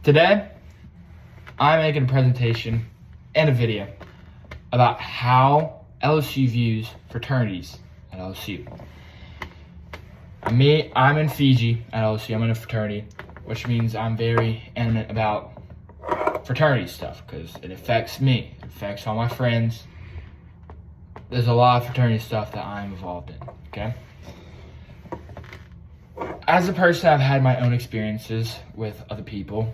Today, I'm making a presentation and a video about how LSU views fraternities at LSU. I'm in Fiji at LSU. I'm in a fraternity, which means I'm very animate about fraternity stuff because it affects me. It affects all my friends. There's a lot of fraternity stuff that I'm involved in, okay? As a person, I've had my own experiences with other people,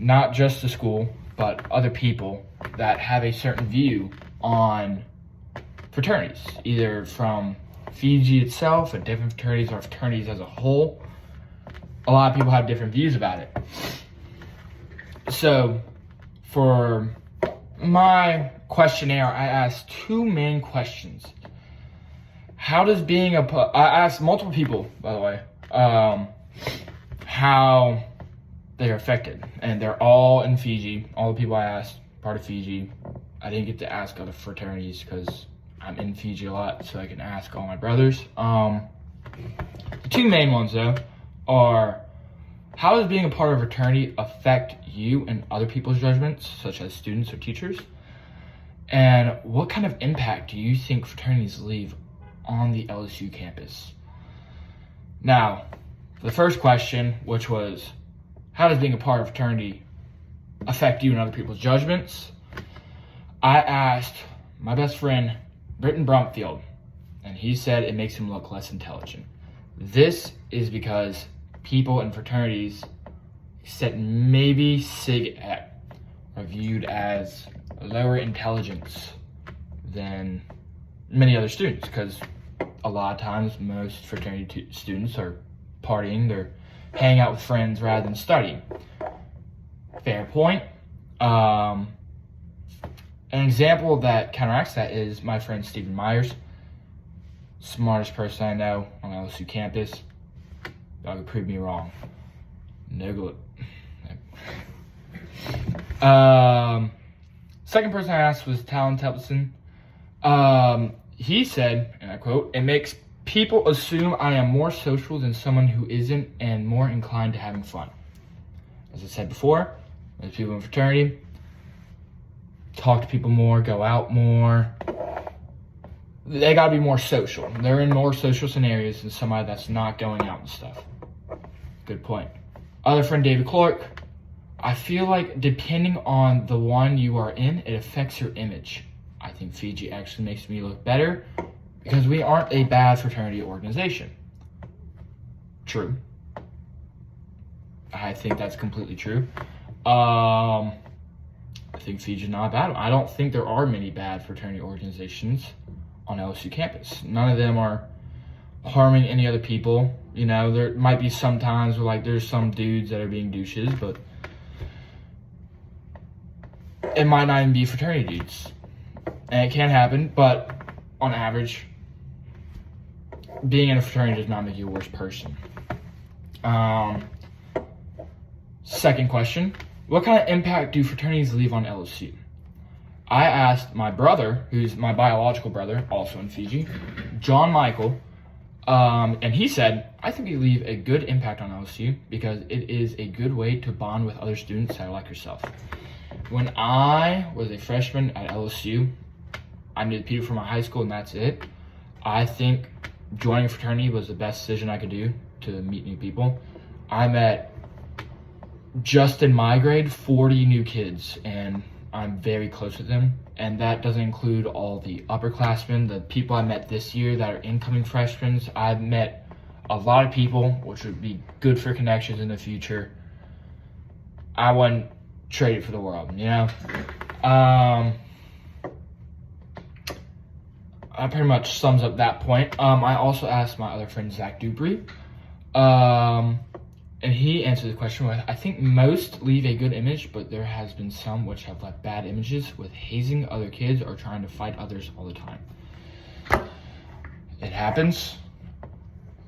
not just the school, but other people that have a certain view on fraternities, either from Fiji itself, or different fraternities, or fraternities as a whole. A lot of people have different views about it. So, for my questionnaire, I asked two main questions. How does being I asked multiple people, by the way, how they're affected. And they're all in Fiji. All the people I asked, part of Fiji. I didn't get to ask other fraternities because I'm in Fiji a lot, so I can ask all my brothers. The two main ones, though, are how does being a part of a fraternity affect you and other people's judgments, such as students or teachers? And what kind of impact do you think fraternities leave on the LSU campus? Now, the first question, which was, how does being a part of a fraternity affect you and other people's judgments? I asked my best friend, Britton Brumfield, and he said it makes him look less intelligent. This is because people in fraternities, except maybe Sig Ep, are viewed as lower intelligence than many other students, because a lot of times most fraternity students are partying, they're hanging out with friends rather than studying. Fair point. An example that counteracts that is my friend Stephen Myers, smartest person I know on LSU campus. Y'all could prove me wrong. No good. Second person I asked was Talon Templeton. He said, and I quote, "It makes people assume I am more social than someone who isn't and more inclined to having fun." As I said before, there's people in fraternity, talk to people more, go out more. They gotta be more social. They're in more social scenarios than somebody that's not going out and stuff. Good point. Other friend David Clark, I feel like depending on the one you are in, it affects your image. I think Fiji actually makes me look better because we aren't a bad fraternity organization. True. I think that's completely true. I think Fiji's not a bad one. I don't think there are many bad fraternity organizations on LSU campus. None of them are harming any other people. You know, there might be some times where like there's some dudes that are being douches, but it might not even be fraternity dudes. And it can happen, but on average, being in a fraternity does not make you a worse person. Second question, what kind of impact do fraternities leave on LSU? I asked my brother, who's my biological brother, also in Fiji, John Michael, and he said, I think they leave a good impact on LSU because it is a good way to bond with other students that are like yourself. When I was a freshman at LSU, I knew the people from my high school and that's it. I think joining a fraternity was the best decision I could do to meet new people. I met, just in my grade, 40 new kids, and I'm very close with them. And that doesn't include all the upperclassmen, the people I met this year that are incoming freshmen. I've met a lot of people, which would be good for connections in the future. I wouldn't trade it for the world, you know? That pretty much sums up that point. I also asked my other friend, Zach Dupree, and he answered the question with, I think most leave a good image, but there has been some which have left bad images with hazing other kids or trying to fight others all the time. It happens.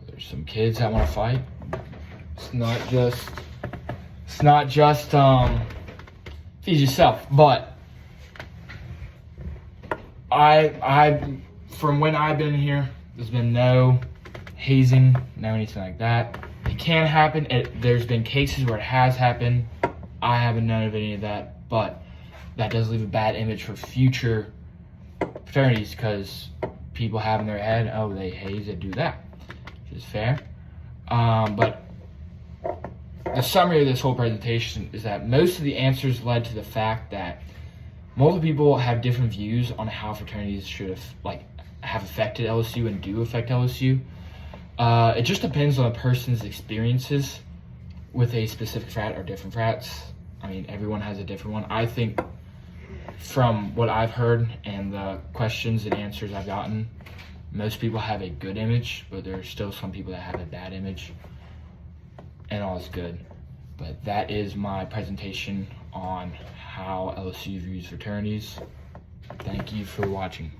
There's some kids that want to fight. It's not just Fiji yourself, but I from when I've been here, there's been no hazing, no anything like that. It can happen. There's been cases where it has happened. I haven't known of any of that, but that does leave a bad image for future fraternities because people have in their head, oh, they haze, they do that, which is fair. But the summary of this whole presentation is that most of the answers led to the fact that multiple people have different views on how fraternities should have affected LSU and do affect LSU. It just depends on a person's experiences with a specific frat or different frats. I mean, everyone has a different one. I think from what I've heard and the questions and answers I've gotten, most people have a good image, but there are still some people that have a bad image, and all is good. But that is my presentation on how LSU views fraternities. Thank you for watching.